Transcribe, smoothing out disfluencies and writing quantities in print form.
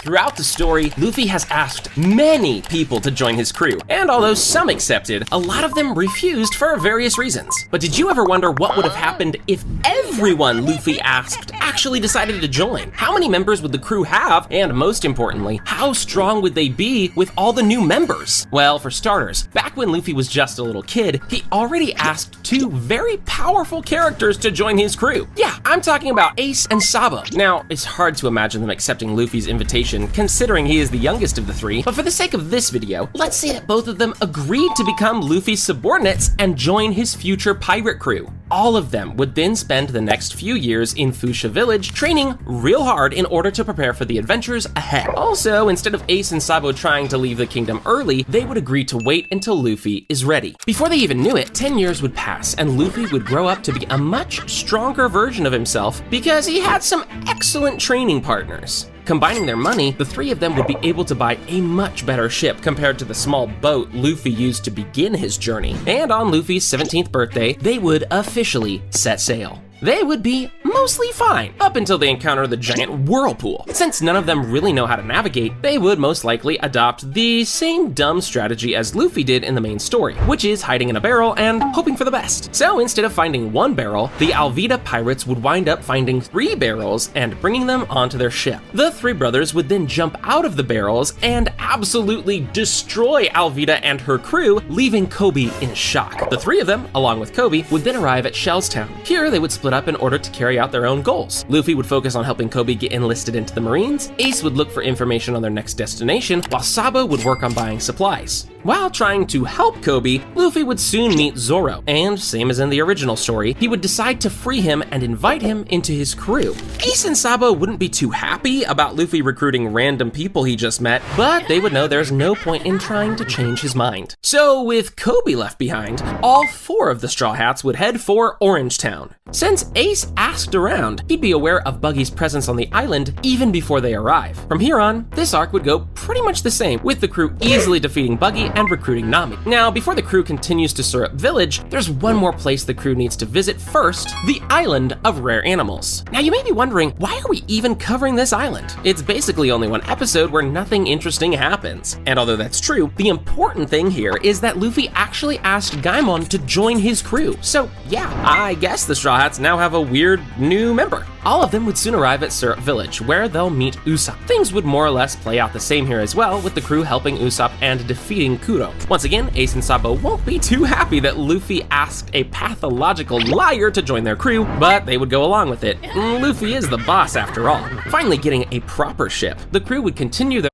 Throughout the story, Luffy has asked many people to join his crew, and although some accepted, a lot of them refused for various reasons. But did you ever wonder what would have happened if everyone Luffy asked actually decided to join? How many members would the crew have, and most importantly, how strong would they be with all the new members? Well, for starters, back when Luffy was just a little kid, he already asked two very powerful characters to join his crew. Yeah, I'm talking about Ace and Sabo. Now, it's hard to imagine them accepting Luffy's invitation considering he is the youngest of the three, but for the sake of this video, let's say that both of them agreed to become Luffy's subordinates and join his future pirate crew. All of them would then spend the next few years in Fuchsia Village training real hard in order to prepare for the adventures ahead. Also, instead of Ace and Sabo trying to leave the kingdom early, they would agree to wait until Luffy is ready. Before they even knew it, 10 years would pass and Luffy would grow up to be a much stronger version of himself because he had some excellent training partners. Combining their money, the three of them would be able to buy a much better ship compared to the small boat Luffy used to begin his journey. And on Luffy's 17th birthday, they would officially set sail. They would be mostly fine up until they encounter the giant whirlpool. Since none of them really know how to navigate, they would most likely adopt the same dumb strategy as Luffy did in the main story, which is hiding in a barrel and hoping for the best. So instead of finding one barrel, the Alvida pirates would wind up finding 3 barrels and bringing them onto their ship. The 3 brothers would then jump out of the barrels and absolutely destroy Alvida and her crew, leaving Kobe in shock. The 3 of them, along with Kobe, would then arrive at Shell's Town. Here they would split up in order to carry out their own goals. Luffy would focus on helping Kobe get enlisted into the Marines, Ace would look for information on their next destination, while Sabo would work on buying supplies. While trying to help Kobe, Luffy would soon meet Zoro, and same as in the original story, he would decide to free him and invite him into his crew. Ace and Sabo wouldn't be too happy about Luffy recruiting random people he just met, but they would know there's no point in trying to change his mind. So with Kobe left behind, all 4 of the Straw Hats would head for Orange Town. Since Ace asked around, he'd be aware of Buggy's presence on the island even before they arrive. From here on, this arc would go pretty much the same, with the crew easily defeating Buggy and recruiting Nami. Now, before the crew continues to Syrup Village, there's one more place the crew needs to visit first, the Island of Rare Animals. Now, you may be wondering, why are we even covering this island? It's basically only one episode where nothing interesting happens. And although that's true, the important thing here is that Luffy actually asked Gaimon to join his crew. So yeah, I guess the Straw Hats now have a weird new member. All of them would soon arrive at Syrup Village, where they'll meet Usopp. Things would more or less play out the same here as well, with the crew helping Usopp and defeating Kuro. Once again, Ace and Sabo won't be too happy that Luffy asked a pathological liar to join their crew, but they would go along with it. Luffy is the boss after all. Finally getting a proper ship, the crew would continue their